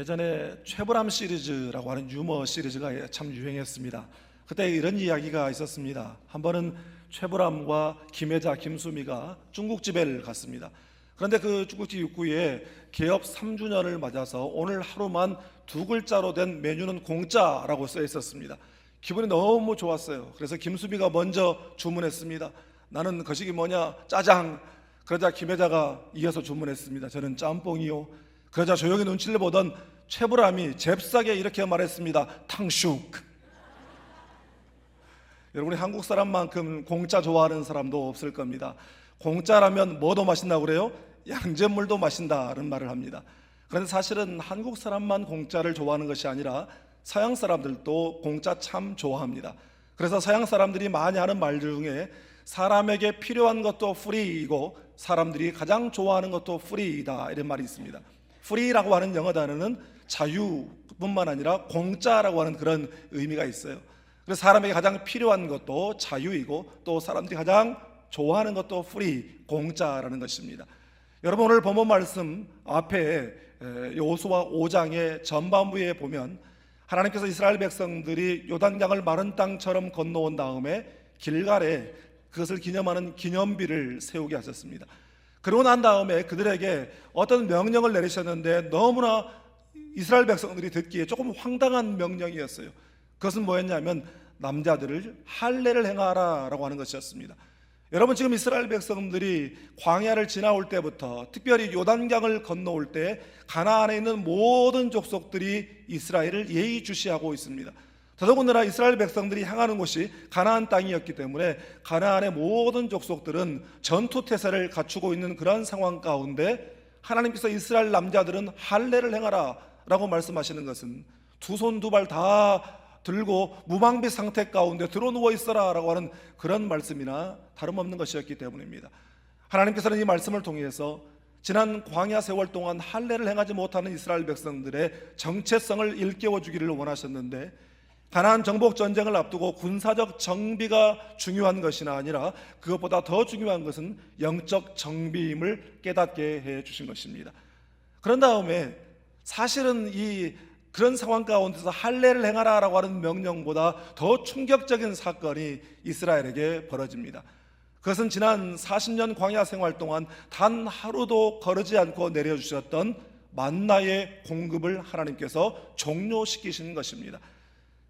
예전에 최불암 시리즈라고 하는 유머 시리즈가 참 유행했습니다. 그때 이런 이야기가 있었습니다. 한 번은 최불암과 김혜자, 김수미가 중국집에 갔습니다. 그런데 그 중국집 입구에 개업 3주년을 맞아서 오늘 하루만 2글자로 된 메뉴는 공짜라고 써 있었습니다. 기분이 너무 좋았어요. 그래서 김수미가 먼저 주문했습니다. 나는 거시기 뭐냐? 짜장. 그러자 김혜자가 이어서 주문했습니다. 저는 짬뽕이요. 그러자 조용히 눈치를 보던 최불암이 잽싸게 이렇게 말했습니다. 탕슈크. 여러분이 한국 사람만큼 공짜 좋아하는 사람도 없을 겁니다. 공짜라면 뭐도 마신다고 그래요? 양잿물도 마신다는 말을 합니다. 그런데 사실은 한국 사람만 공짜를 좋아하는 것이 아니라 서양 사람들도 공짜 참 좋아합니다. 그래서 서양 사람들이 많이 하는 말 중에 사람에게 필요한 것도 프리이고 사람들이 가장 좋아하는 것도 프리이다, 이런 말이 있습니다. 프리라고 하는 영어 단어는 자유뿐만 아니라 공짜라고 하는 그런 의미가 있어요. 그래서 사람에게 가장 필요한 것도 자유이고 또 사람들이 가장 좋아하는 것도 프리, 공짜라는 것입니다. 여러분, 오늘 본문 말씀 앞에 여호수아 5장의 전반부에 보면 하나님께서 이스라엘 백성들이 요단강을 마른 땅처럼 건너온 다음에 길갈에 그것을 기념하는 기념비를 세우게 하셨습니다. 그러고 난 다음에 그들에게 어떤 명령을 내리셨는데 너무나 이스라엘 백성들이 듣기에 조금 황당한 명령이었어요. 그것은 뭐였냐면 남자들을 할례를 행하라 라고 하는 것이었습니다. 여러분, 지금 이스라엘 백성들이 광야를 지나올 때부터 특별히 요단강을 건너올 때 가나안에 있는 모든 족속들이 이스라엘을 예의주시하고 있습니다. 더더군다나 이스라엘 백성들이 향하는 곳이 가나안 땅이었기 때문에 가나안의 모든 족속들은 전투태세를 갖추고 있는 그런 상황 가운데 하나님께서 이스라엘 남자들은 할례를 행하라 라고 말씀하시는 것은 두 손 두 발 다 들고 무방비 상태 가운데 드러누워 있어라 라고 하는 그런 말씀이나 다름없는 것이었기 때문입니다. 하나님께서는 이 말씀을 통해서 지난 광야 세월 동안 할례를 행하지 못하는 이스라엘 백성들의 정체성을 일깨워 주기를 원하셨는데 가나안 정복 전쟁을 앞두고 군사적 정비가 중요한 것이나 아니라 그것보다 더 중요한 것은 영적 정비임을 깨닫게 해 주신 것입니다. 그런 다음에 사실은 그런 상황 가운데서 할례를 행하라라고 하는 명령보다 더 충격적인 사건이 이스라엘에게 벌어집니다. 그것은 지난 40년 광야 생활 동안 단 하루도 거르지 않고 내려주셨던 만나의 공급을 하나님께서 종료시키시는 것입니다.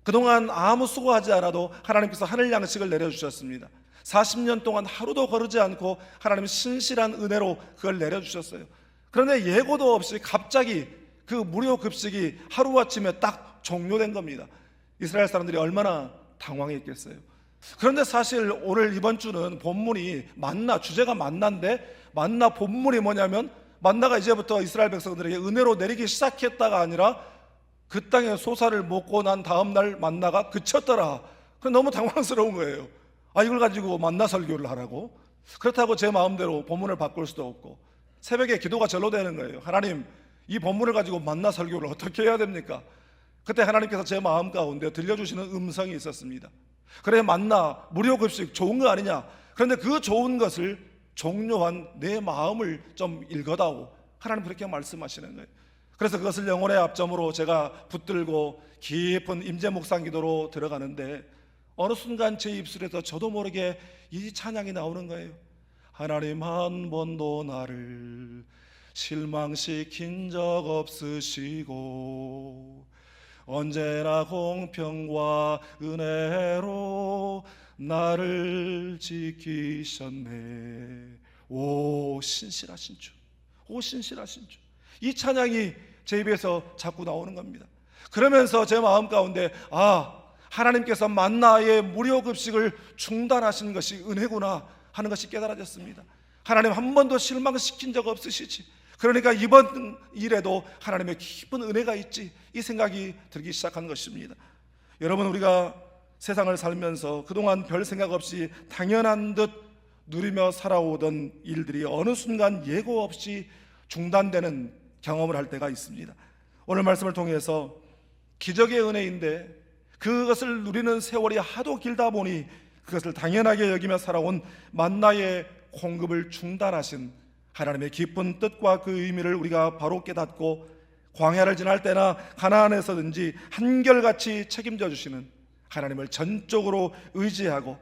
그동안 아무 수고하지 않아도 하나님께서 하늘 양식을 내려주셨습니다. 40년 동안 하루도 거르지 않고 하나님의 신실한 은혜로 그걸 내려주셨어요. 그런데 예고도 없이 갑자기 그 무료 급식이 하루아침에 딱 종료된 겁니다. 이스라엘 사람들이 얼마나 당황했겠어요. 그런데 사실 오늘 이번 주는 본문이 만나, 주제가 만나인데 만나 본문이 뭐냐면 만나가 이제부터 이스라엘 백성들에게 은혜로 내리기 시작했다가 아니라 그 땅에 소사를 먹고 난 다음 날 만나가 그쳤더라. 너무 당황스러운 거예요. 이걸 가지고 만나 설교를 하라고? 그렇다고 제 마음대로 본문을 바꿀 수도 없고 새벽에 기도가 절로 되는 거예요. 하나님, 이 본문을 가지고 만나 설교를 어떻게 해야 됩니까? 그때 하나님께서 제 마음 가운데 들려주시는 음성이 있었습니다. 그래, 만나 무료 급식 좋은 거 아니냐? 그런데 그 좋은 것을 종료한 내 마음을 좀 읽어다오. 하나님 그렇게 말씀하시는 거예요. 그래서 그것을 영혼의 앞점으로 제가 붙들고 깊은 임재 묵상 기도로 들어가는데 어느 순간 제 입술에서 저도 모르게 이 찬양이 나오는 거예요. 하나님 한 번도 나를 실망시킨 적 없으시고 언제나 공평과 은혜로 나를 지키셨네. 오 신실하신 주, 오 신실하신 주. 이 찬양이 제 입에서 자꾸 나오는 겁니다. 그러면서 제 마음 가운데 하나님께서 만나의 무료 급식을 중단하신 것이 은혜구나 하는 것이 깨달아졌습니다. 하나님 한 번도 실망시킨 적 없으시지. 그러니까 이번 일에도 하나님의 깊은 은혜가 있지, 이 생각이 들기 시작한 것입니다. 여러분, 우리가 세상을 살면서 그동안 별 생각 없이 당연한 듯 누리며 살아오던 일들이 어느 순간 예고 없이 중단되는 경험을 할 때가 있습니다. 오늘 말씀을 통해서 기적의 은혜인데 그것을 누리는 세월이 하도 길다 보니 그것을 당연하게 여기며 살아온 만나의 공급을 중단하신 하나님의 깊은 뜻과 그 의미를 우리가 바로 깨닫고 광야를 지날 때나 가나안에서든지 한결같이 책임져 주시는 하나님을 전적으로 의지하고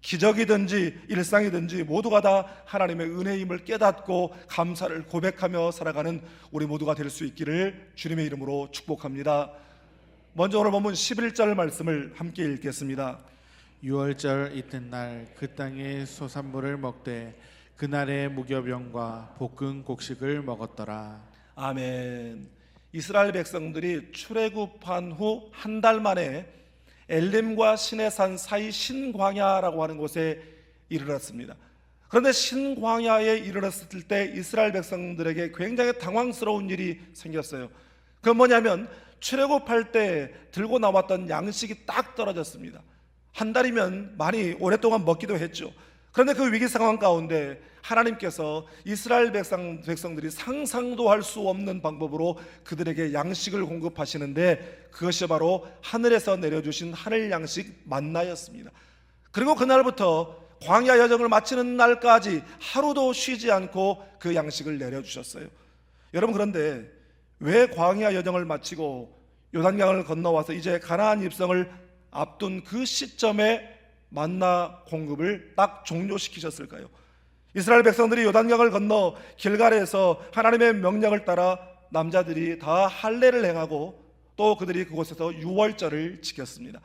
기적이든지 일상이든지 모두가 다 하나님의 은혜임을 깨닫고 감사를 고백하며 살아가는 우리 모두가 될 수 있기를 주님의 이름으로 축복합니다. 먼저 오늘 본문 11절 말씀을 함께 읽겠습니다. 유월절 이튿날 그 땅의 소산물을 먹되 그날의 무교병과 볶은 곡식을 먹었더라. 아멘. 이스라엘 백성들이 출애굽한 후 한 달 만에 엘림과 시내산 사이 신광야라고 하는 곳에 이르렀습니다. 그런데 신광야에 이르렀을 때 이스라엘 백성들에게 굉장히 당황스러운 일이 생겼어요. 그건 뭐냐면 출애굽할 때 들고 나왔던 양식이 딱 떨어졌습니다. 한 달이면 많이 오랫동안 먹기도 했죠. 그런데 그 위기 상황 가운데 하나님께서 이스라엘 백성들이 상상도 할 수 없는 방법으로 그들에게 양식을 공급하시는데 그것이 바로 하늘에서 내려주신 하늘 양식 만나였습니다. 그리고 그날부터 광야 여정을 마치는 날까지 하루도 쉬지 않고 그 양식을 내려주셨어요. 여러분, 그런데 왜 광야 여정을 마치고 요단강을 건너와서 이제 가나안 입성을 앞둔 그 시점에 만나 공급을 딱 종료시키셨을까요? 이스라엘 백성들이 요단강을 건너 길갈에서 하나님의 명령을 따라 남자들이 다 할례를 행하고 또 그들이 그곳에서 유월절을 지켰습니다.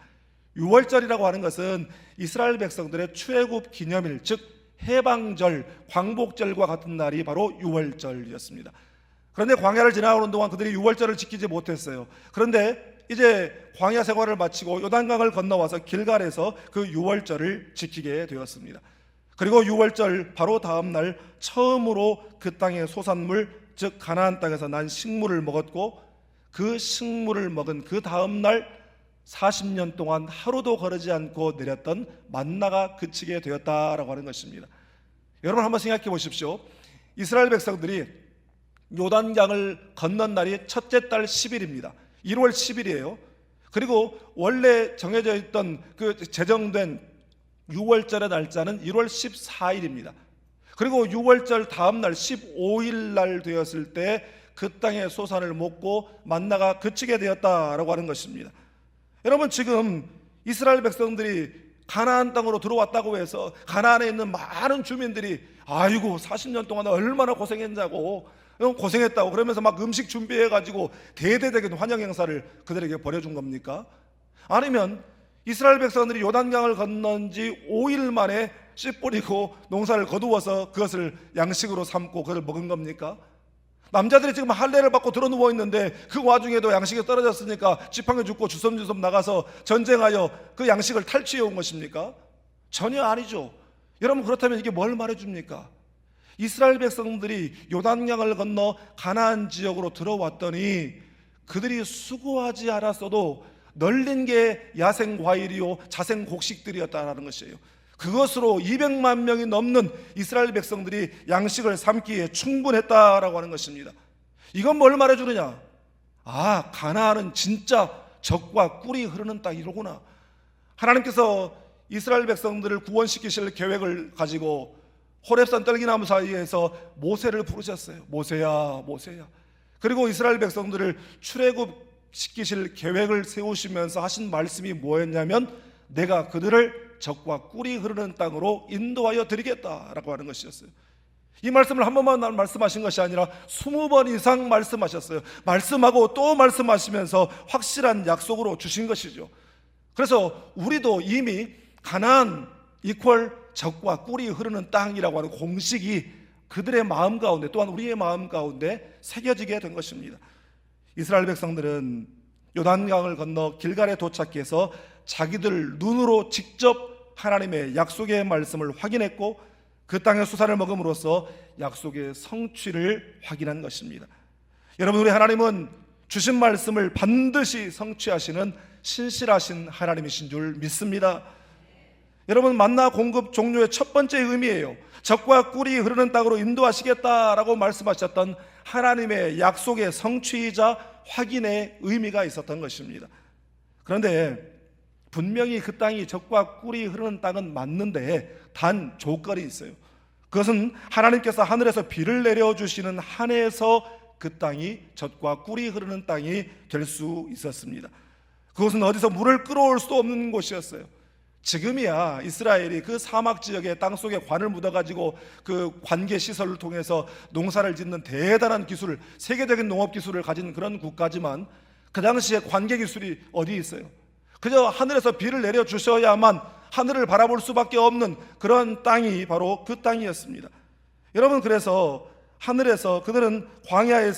유월절이라고 하는 것은 이스라엘 백성들의 출애굽 기념일, 즉 해방절, 광복절과 같은 날이 바로 유월절이었습니다. 그런데 광야를 지나오는 동안 그들이 유월절을 지키지 못했어요. 그런데 이제 광야 생활을 마치고 요단강을 건너와서 길갈에서 그 유월절을 지키게 되었습니다. 그리고 유월절 바로 다음 날 처음으로 그 땅의 소산물, 즉 가나안 땅에서 난 식물을 먹었고 그 식물을 먹은 그 다음 날 40년 동안 하루도 거르지 않고 내렸던 만나가 그치게 되었다라고 하는 것입니다. 여러분, 한번 생각해 보십시오. 이스라엘 백성들이 요단강을 건넌 날이 첫째 달 10일입니다. 1월 10일이에요. 그리고 원래 정해져 있던 그 제정된 6월절의 날짜는 1월 14일입니다. 그리고 6월절 다음 날 15일 날 되었을 때 그 땅의 소산을 먹고 만나가 그치게 되었다라고 하는 것입니다. 여러분, 지금 이스라엘 백성들이 가나안 땅으로 들어왔다고 해서 가나안에 있는 많은 주민들이 아이고 40년 동안 얼마나 고생했냐고 고생했다고 그러면서 막 음식 준비해가지고 대대적인 환영 행사를 그들에게 벌여준 겁니까? 아니면 이스라엘 백성들이 요단강을 건넌 지 5일 만에 씨 뿌리고 농사를 거두어서 그것을 양식으로 삼고 그걸 먹은 겁니까? 남자들이 지금 할례를 받고 들어 누워 있는데 그 와중에도 양식이 떨어졌으니까 지팡이 줍고 주섬주섬 나가서 전쟁하여 그 양식을 탈취해 온 것입니까? 전혀 아니죠. 여러분, 그렇다면 이게 뭘 말해줍니까? 이스라엘 백성들이 요단강을 건너 가나안 지역으로 들어왔더니 그들이 수고하지 않았어도 널린 게 야생 과일이요 자생 곡식들이었다는 것이에요. 그것으로 200만 명이 넘는 이스라엘 백성들이 양식을 삼기에 충분했다라고 하는 것입니다. 이건 뭘 말해주느냐? 아, 가나안은 진짜 젖과 꿀이 흐르는 땅이로구나. 하나님께서 이스라엘 백성들을 구원시키실 계획을 가지고 호렙산 떨기나무 사이에서 모세를 부르셨어요. 모세야, 모세야. 그리고 이스라엘 백성들을 출애굽시키실 계획을 세우시면서 하신 말씀이 뭐였냐면 내가 그들을 젖과 꿀이 흐르는 땅으로 인도하여 드리겠다라고 하는 것이었어요. 이 말씀을 한 번만 말씀하신 것이 아니라 20번 이상 말씀하셨어요. 말씀하고 또 말씀하시면서 확실한 약속으로 주신 것이죠. 그래서 우리도 이미 가나안 이퀄 젖과 꿀이 흐르는 땅이라고 하는 공식이 그들의 마음 가운데 또한 우리의 마음 가운데 새겨지게 된 것입니다. 이스라엘 백성들은 요단강을 건너 길갈에 도착해서 자기들 눈으로 직접 하나님의 약속의 말씀을 확인했고 그 땅의 수산을 먹음으로써 약속의 성취를 확인한 것입니다. 여러분, 우리 하나님은 주신 말씀을 반드시 성취하시는 신실하신 하나님이신 줄 믿습니다. 여러분, 만나 공급 종료의 첫 번째 의미예요. 젖과 꿀이 흐르는 땅으로 인도하시겠다라고 말씀하셨던 하나님의 약속의 성취이자 확인의 의미가 있었던 것입니다. 그런데 분명히 그 땅이 젖과 꿀이 흐르는 땅은 맞는데 단 조건이 있어요. 그것은 하나님께서 하늘에서 비를 내려주시는 한 해에서 그 땅이 젖과 꿀이 흐르는 땅이 될 수 있었습니다. 그것은 어디서 물을 끌어올 수도 없는 곳이었어요. 지금이야 이스라엘이 그 사막 지역에 땅속에 관을 묻어가지고 그 관계 시설을 통해서 농사를 짓는 대단한 기술, 세계적인 농업 기술을 가진 그런 국가지만 그 당시에 관계 기술이 어디 있어요? 그저 하늘에서 비를 내려 주셔야만 하늘을 바라볼 수밖에 없는 그런 땅이 바로 그 땅이었습니다. 여러분, 그래서 하늘에서 그들은 광야를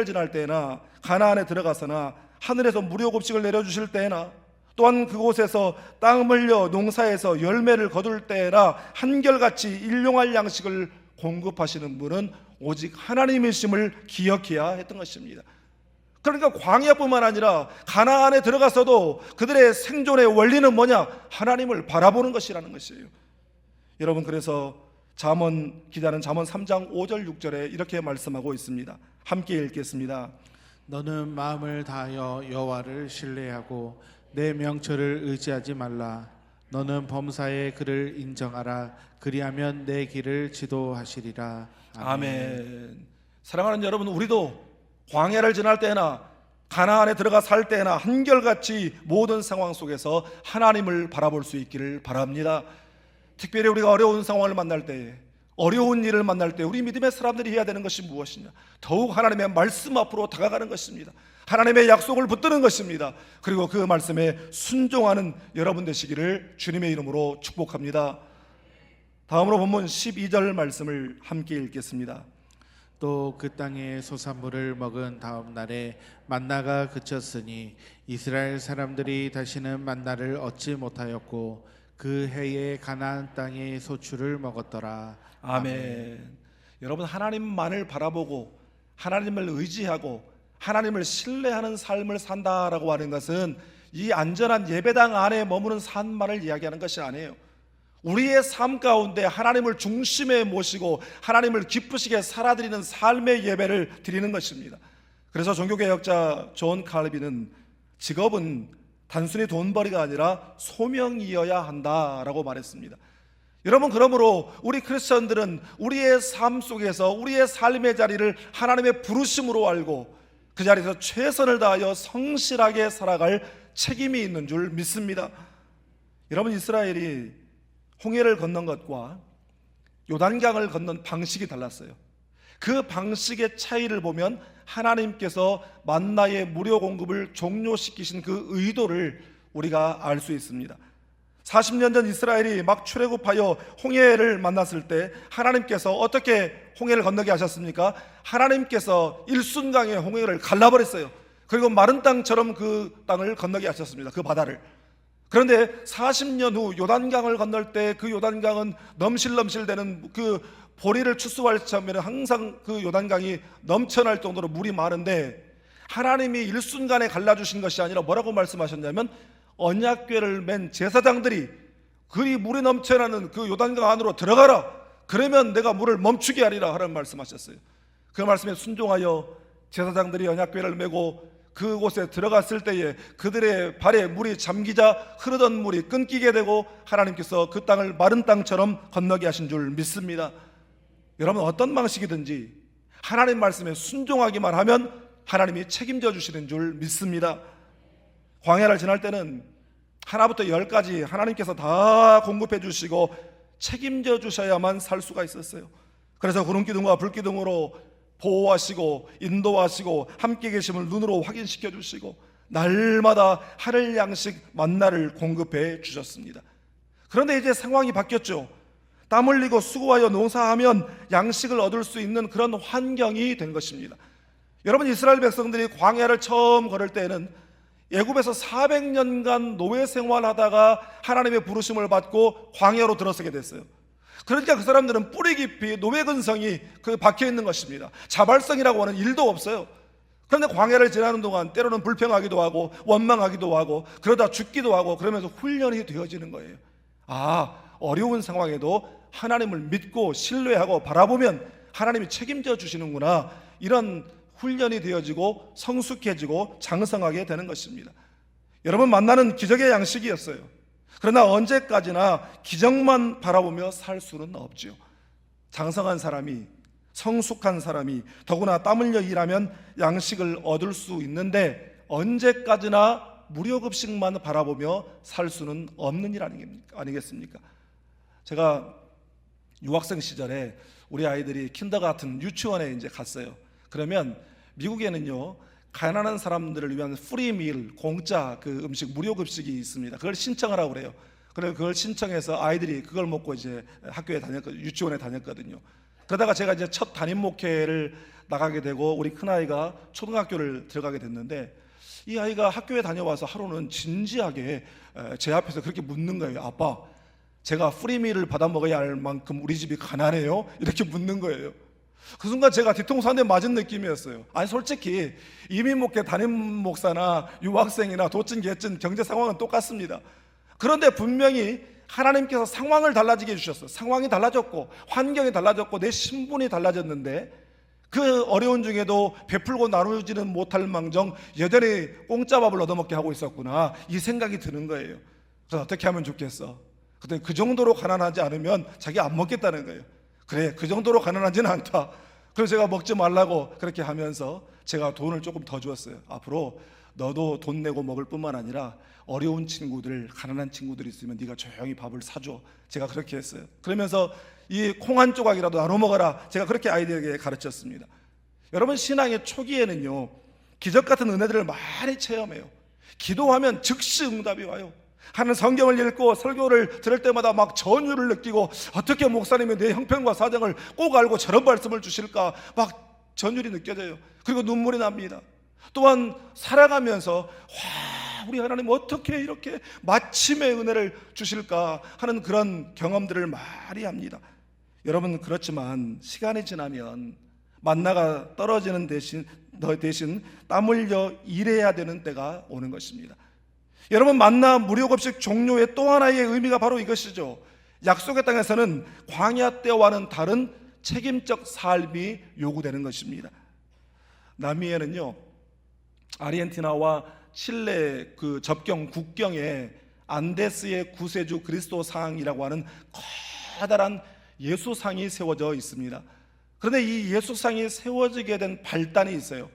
지날 때나 가나안에 들어가서나 하늘에서 무료급식을 내려주실 때나 또한 그곳에서 땅 물려 농사에서 열매를 거둘 때나 한결같이 일용할 양식을 공급하시는 분은 오직 하나님이심을 기억해야 했던 것입니다. 그러니까 광야뿐만 아니라 가나안에 들어가서도 그들의 생존의 원리는 뭐냐? 하나님을 바라보는 것이라는 것이에요. 여러분, 그래서 기자는 잠언 3장 5절 6절에 이렇게 말씀하고 있습니다. 함께 읽겠습니다. 너는 마음을 다하여 여호와를 신뢰하고 내 명철을 의지하지 말라. 너는 범사의 그를 인정하라. 그리하면 내 길을 지도하시리라. 아멘. 사랑하는 여러분, 우리도 광야를 지날 때나 가나안에 들어가 살 때나 한결같이 모든 상황 속에서 하나님을 바라볼 수 있기를 바랍니다. 특별히 우리가 어려운 상황을 만날 때, 어려운 일을 만날 때 우리 믿음의 사람들이 해야 되는 것이 무엇이냐? 더욱 하나님의 말씀 앞으로 다가가는 것입니다. 하나님의 약속을 붙드는 것입니다. 그리고 그 말씀에 순종하는 여러분 되시기를 주님의 이름으로 축복합니다. 다음으로 본문 12절 말씀을 함께 읽겠습니다. 또 그 땅의 소산물을 먹은 다음 날에 만나가 그쳤으니 이스라엘 사람들이 다시는 만나를 얻지 못하였고 그 해에 가나안 땅의 소출을 먹었더라. 아멘. 여러분, 하나님만을 바라보고 하나님을 의지하고 하나님을 신뢰하는 삶을 산다라고 하는 것은 이 안전한 예배당 안에 머무는 삶만을 이야기하는 것이 아니에요. 우리의 삶 가운데 하나님을 중심에 모시고 하나님을 기쁘시게 살아드리는 삶의 예배를 드리는 것입니다. 그래서 종교개혁자 존 칼빈은 직업은 단순히 돈벌이가 아니라 소명이어야 한다라고 말했습니다. 여러분, 그러므로 우리 크리스천들은 우리의 삶 속에서 우리의 삶의 자리를 하나님의 부르심으로 알고 그 자리에서 최선을 다하여 성실하게 살아갈 책임이 있는 줄 믿습니다. 여러분, 이스라엘이 홍해를 건넌 것과 요단강을 건넌 방식이 달랐어요. 그 방식의 차이를 보면 하나님께서 만나의 무료 공급을 종료시키신 그 의도를 우리가 알 수 있습니다. 40년 전 이스라엘이 막 출애굽하여 홍해를 만났을 때 하나님께서 어떻게 홍해를 건너게 하셨습니까? 하나님께서 일순간에 홍해를 갈라버렸어요. 그리고 마른 땅처럼 그 땅을 건너게 하셨습니다. 그 바다를. 그런데 40년 후 요단강을 건널 때 그 요단강은 넘실넘실대는 그 보리를 추수할 처음에는 항상 그 요단강이 넘쳐날 정도로 물이 많은데 하나님이 일순간에 갈라주신 것이 아니라 뭐라고 말씀하셨냐면 언약궤를 맨 제사장들이 그리 물이 넘쳐나는 그 요단강 안으로 들어가라. 그러면 내가 물을 멈추게 하리라 하는 말씀하셨어요. 그 말씀에 순종하여 제사장들이 언약궤를 메고 그곳에 들어갔을 때에 그들의 발에 물이 잠기자 흐르던 물이 끊기게 되고 하나님께서 그 땅을 마른 땅처럼 건너게 하신 줄 믿습니다. 여러분, 어떤 방식이든지 하나님 말씀에 순종하기만 하면 하나님이 책임져 주시는 줄 믿습니다. 광야를 지날 때는 하나부터 열까지 하나님께서 다 공급해 주시고 책임져 주셔야만 살 수가 있었어요. 그래서 구름기둥과 불기둥으로 보호하시고 인도하시고 함께 계심을 눈으로 확인시켜 주시고 날마다 하늘 양식 만나를 공급해 주셨습니다. 그런데 이제 상황이 바뀌었죠. 땀 흘리고 수고하여 농사하면 양식을 얻을 수 있는 그런 환경이 된 것입니다. 여러분, 이스라엘 백성들이 광야를 처음 걸을 때는 애굽에서 400년간 노예 생활하다가 하나님의 부르심을 받고 광야로 들어서게 됐어요. 그러니까 그 사람들은 뿌리 깊이 노예 근성이 박혀 있는 것입니다. 자발성이라고 하는 일도 없어요. 그런데 광야를 지나는 동안 때로는 불평하기도 하고 원망하기도 하고 그러다 죽기도 하고 그러면서 훈련이 되어지는 거예요. 어려운 상황에도 하나님을 믿고 신뢰하고 바라보면 하나님이 책임져 주시는구나, 이런 훈련이 되어지고 성숙해지고 장성하게 되는 것입니다. 여러분, 만나는 기적의 양식이었어요. 그러나 언제까지나 기적만 바라보며 살 수는 없지요. 장성한 사람이 성숙한 사람이 더구나 땀 흘려 일하면 양식을 얻을 수 있는데 언제까지나 무료급식만 바라보며 살 수는 없는 일 아니겠습니까? 제가 유학생 시절에 우리 아이들이 킨더가튼 유치원에 이제 갔어요. 그러면 미국에는요, 가난한 사람들을 위한 프리밀, 공짜 그 음식, 무료급식이 있습니다. 그걸 신청을 하고 그래요. 그래서 그걸 신청해서 아이들이 그걸 먹고 이제 학교에 유치원에 다녔거든요. 그러다가 제가 이제 첫 담임 목회를 나가게 되고 우리 큰아이가 초등학교를 들어가게 됐는데, 이 아이가 학교에 다녀와서 하루는 진지하게 제 앞에서 그렇게 묻는 거예요. 아빠, 제가 프리밀을 받아 먹어야 할 만큼 우리 집이 가난해요? 이렇게 묻는 거예요. 그 순간 제가 뒤통수 한 대 맞은 느낌이었어요. 아니 솔직히 이민 목회 담임 목사나 유학생이나 도찐 개찐 경제 상황은 똑같습니다. 그런데 분명히 하나님께서 상황을 달라지게 해주셨어요. 상황이 달라졌고 환경이 달라졌고 내 신분이 달라졌는데 그 어려운 중에도 베풀고 나누지는 못할 망정 여전히 공짜 밥을 얻어먹게 하고 있었구나, 이 생각이 드는 거예요. 그래서 어떻게 하면 좋겠어? 그때 그 정도로 가난하지 않으면 자기 안 먹겠다는 거예요. 그래, 그 정도로 가난하지는 않다. 그래서 제가 먹지 말라고 그렇게 하면서 제가 돈을 조금 더 주었어요. 앞으로 너도 돈 내고 먹을 뿐만 아니라 어려운 친구들, 가난한 친구들 있으면 네가 조용히 밥을 사줘. 제가 그렇게 했어요. 그러면서 이 콩 한 조각이라도 나눠 먹어라, 제가 그렇게 아이들에게 가르쳤습니다. 여러분, 신앙의 초기에는요, 기적 같은 은혜들을 많이 체험해요. 기도하면 즉시 응답이 와요. 하는 성경을 읽고 설교를 들을 때마다 막 전율을 느끼고, 어떻게 목사님이 내 형편과 사정을 꼭 알고 저런 말씀을 주실까, 막 전율이 느껴져요. 그리고 눈물이 납니다. 또한 살아가면서 와, 우리 하나님 어떻게 이렇게 마침의 은혜를 주실까 하는 그런 경험들을 많이 합니다. 여러분, 그렇지만 시간이 지나면 만나가 떨어지는 대신 땀 흘려 일해야 되는 때가 오는 것입니다. 여러분, 만나 무료급식 종료의 또 하나의 의미가 바로 이것이죠. 약속의 땅에서는 광야 때와는 다른 책임적 삶이 요구되는 것입니다. 남미에는요, 아르헨티나와 칠레 그 접경 국경에 안데스의 구세주 그리스도 상이라고 하는 커다란 예수상이 세워져 있습니다. 그런데 이 예수상이 세워지게 된 발단이 있어요.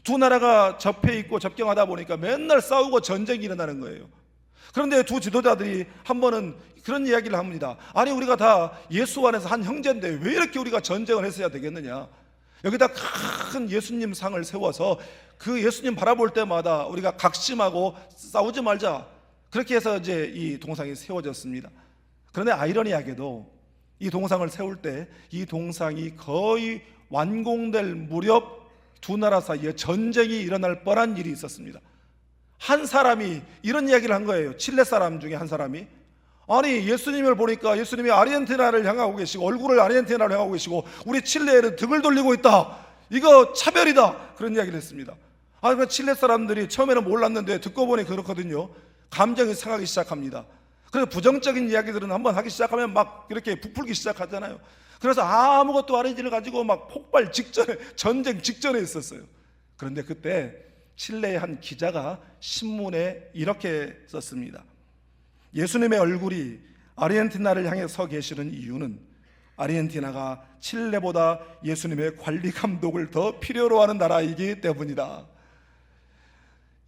두 나라가 접해 있고 접경하다 보니까 맨날 싸우고 전쟁이 일어나는 거예요. 그런데 두 지도자들이 한 번은 그런 이야기를 합니다. 아니, 우리가 다 예수 안에서 한 형제인데 왜 이렇게 우리가 전쟁을 했어야 되겠느냐. 여기다 큰 예수님 상을 세워서 그 예수님 바라볼 때마다 우리가 각심하고 싸우지 말자. 그렇게 해서 이제 이 동상이 세워졌습니다. 그런데 아이러니하게도 이 동상을 세울 때 이 동상이 거의 완공될 무렵 두 나라 사이에 전쟁이 일어날 뻔한 일이 있었습니다. 한 사람이 이런 이야기를 한 거예요. 칠레 사람 중에 한 사람이, 아니, 예수님을 보니까 예수님이 아르헨티나를 향하고 계시고 얼굴을 아르헨티나를 향하고 계시고 우리 칠레에는 등을 돌리고 있다, 이거 차별이다, 그런 이야기를 했습니다. 그 칠레 사람들이 처음에는 몰랐는데 듣고 보니 그렇거든요. 감정이 상하기 시작합니다. 그래서 부정적인 이야기들은 한번 하기 시작하면 막 이렇게 부풀기 시작하잖아요. 그래서 아무것도 아니지를 가지고 막 폭발 직전에, 전쟁 직전에 있었어요. 그런데 그때 칠레의 한 기자가 신문에 이렇게 썼습니다. 예수님의 얼굴이 아르헨티나를 향해 서 계시는 이유는 아르헨티나가 칠레보다 예수님의 관리 감독을 더 필요로 하는 나라이기 때문이다.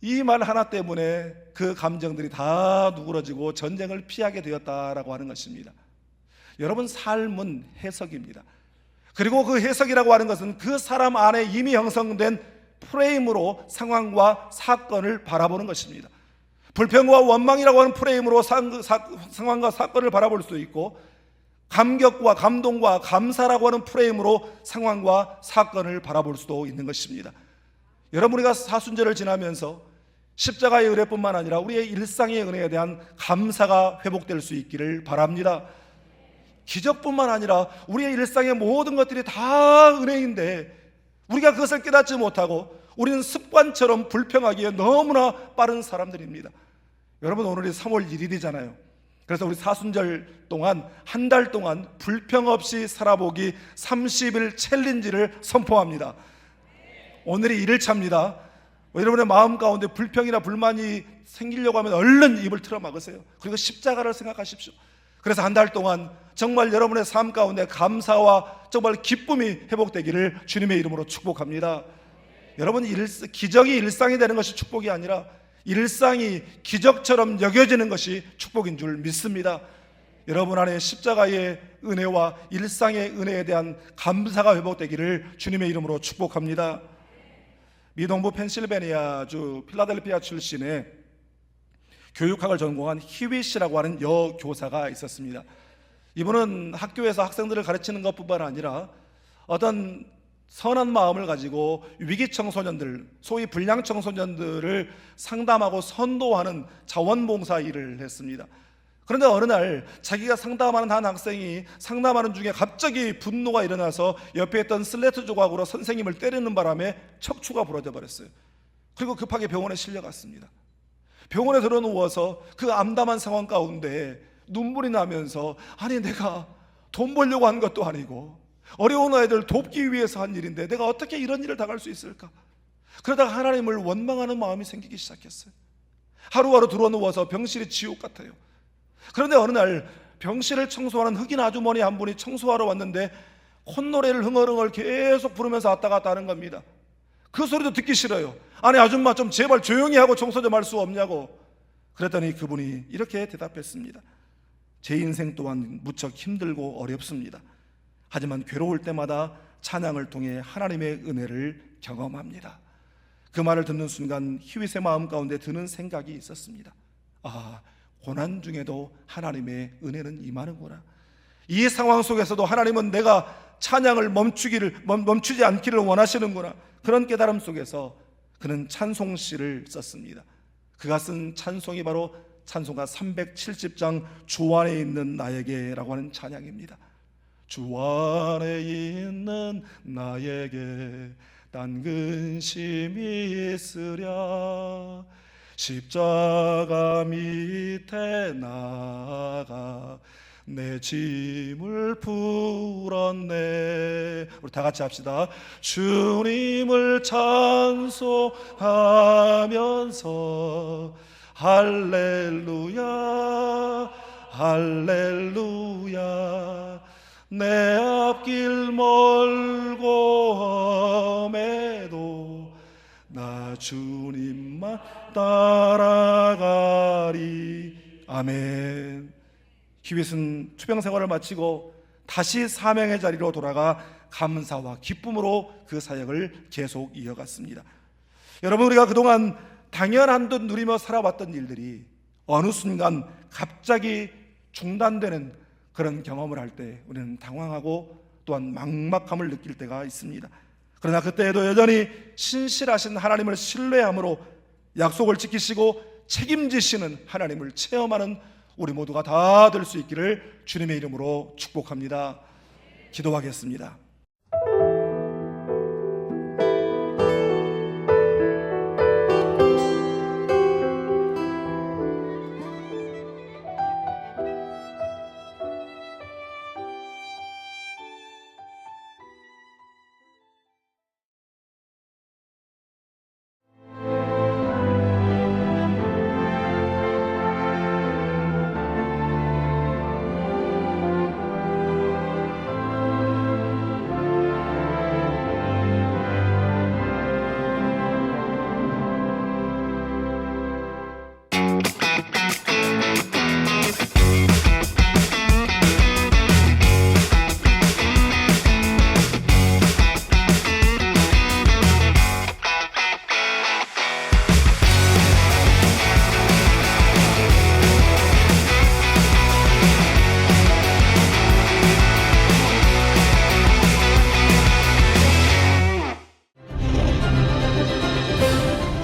이 말 하나 때문에 그 감정들이 다 누그러지고 전쟁을 피하게 되었다라고 하는 것입니다. 여러분, 삶은 해석입니다. 그리고 그 해석이라고 하는 것은 그 사람 안에 이미 형성된 프레임으로 상황과 사건을 바라보는 것입니다. 불평과 원망이라고 하는 프레임으로 상황과 사건을 바라볼 수 있고, 감격과 감동과 감사라고 하는 프레임으로 상황과 사건을 바라볼 수도 있는 것입니다. 여러분, 우리가 사순절을 지나면서 십자가의 은혜뿐만 아니라 우리의 일상의 은혜에 대한 감사가 회복될 수 있기를 바랍니다. 기적뿐만 아니라 우리의 일상의 모든 것들이 다 은혜인데 우리가 그것을 깨닫지 못하고 우리는 습관처럼 불평하기에 너무나 빠른 사람들입니다. 여러분, 오늘이 3월 1일이잖아요. 그래서 우리 사순절 동안 한 달 동안 불평 없이 살아보기 30일 챌린지를 선포합니다. 오늘이 1일차입니다. 여러분의 마음 가운데 불평이나 불만이 생기려고 하면 얼른 입을 틀어 막으세요. 그리고 십자가를 생각하십시오. 그래서 한 달 동안 정말 여러분의 삶 가운데 감사와 정말 기쁨이 회복되기를 주님의 이름으로 축복합니다. 여러분, 기적이 일상이 되는 것이 축복이 아니라 일상이 기적처럼 여겨지는 것이 축복인 줄 믿습니다. 여러분 안에 십자가의 은혜와 일상의 은혜에 대한 감사가 회복되기를 주님의 이름으로 축복합니다. 미동부 펜실베니아주 필라델피아 출신의 교육학을 전공한 히윗이라고 하는 여교사가 있었습니다. 이분은 학교에서 학생들을 가르치는 것뿐만 아니라 어떤 선한 마음을 가지고 위기 청소년들, 소위 불량 청소년들을 상담하고 선도하는 자원봉사 일을 했습니다. 그런데 어느 날 자기가 상담하는 한 학생이 상담하는 중에 갑자기 분노가 일어나서 옆에 있던 슬레트 조각으로 선생님을 때리는 바람에 척추가 부러져 버렸어요. 그리고 급하게 병원에 실려갔습니다. 병원에 들어 누워서 그 암담한 상황 가운데 눈물이 나면서, 아니 내가 돈 벌려고 한 것도 아니고 어려운 아이들 돕기 위해서 한 일인데 내가 어떻게 이런 일을 당할 수 있을까? 그러다가 하나님을 원망하는 마음이 생기기 시작했어요. 하루하루 들어 누워서 병실이 지옥 같아요. 그런데 어느 날 병실을 청소하는 흑인 아주머니 한 분이 청소하러 왔는데 콧노래를 흥얼흥얼 계속 부르면서 왔다 갔다 하는 겁니다. 그 소리도 듣기 싫어요. 아니 아줌마 좀 제발 조용히 하고 청소 좀 할 수 없냐고. 그랬더니 그분이 이렇게 대답했습니다. 제 인생 또한 무척 힘들고 어렵습니다. 하지만 괴로울 때마다 찬양을 통해 하나님의 은혜를 경험합니다. 그 말을 듣는 순간 히윗의 마음 가운데 드는 생각이 있었습니다. 아, 고난 중에도 하나님의 은혜는 임하는구나. 이 상황 속에서도 하나님은 내가 찬양을 멈추지 않기를 원하시는구나. 그런 깨달음 속에서 그는 찬송시를 썼습니다. 그가 쓴 찬송이 바로 찬송가 370장 주 안에 있는 나에게라고 하는 찬양입니다. 주 안에 있는 나에게 딴 근심이 있으랴 십자가 밑에 나가 내 짐을 풀었네. 우리 다 같이 합시다. 주님을 찬송하면서 할렐루야 할렐루야 내 앞길 멀고 험해도 나 주님만 따라가리. 아멘. 히윗은 투병 생활을 마치고 다시 사명의 자리로 돌아가 감사와 기쁨으로 그 사역을 계속 이어갔습니다. 여러분, 우리가 그동안 당연한 듯 누리며 살아왔던 일들이 어느 순간 갑자기 중단되는 그런 경험을 할 때 우리는 당황하고 또한 막막함을 느낄 때가 있습니다. 그러나 그때에도 여전히 신실하신 하나님을 신뢰함으로 약속을 지키시고 책임지시는 하나님을 체험하는 우리 모두가 다 될 수 있기를 주님의 이름으로 축복합니다. 기도하겠습니다.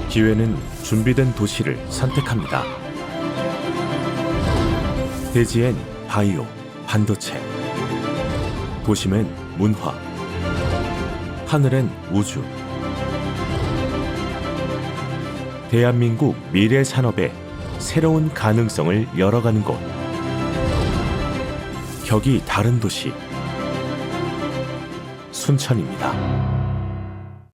기회는 준비된 도시를 선택합니다. 대지엔 바이오, 반도체, 도심엔 문화, 하늘엔 우주. 대한민국 미래 산업의 새로운 가능성을 열어가는 곳. 격이 다른 도시, 순천입니다.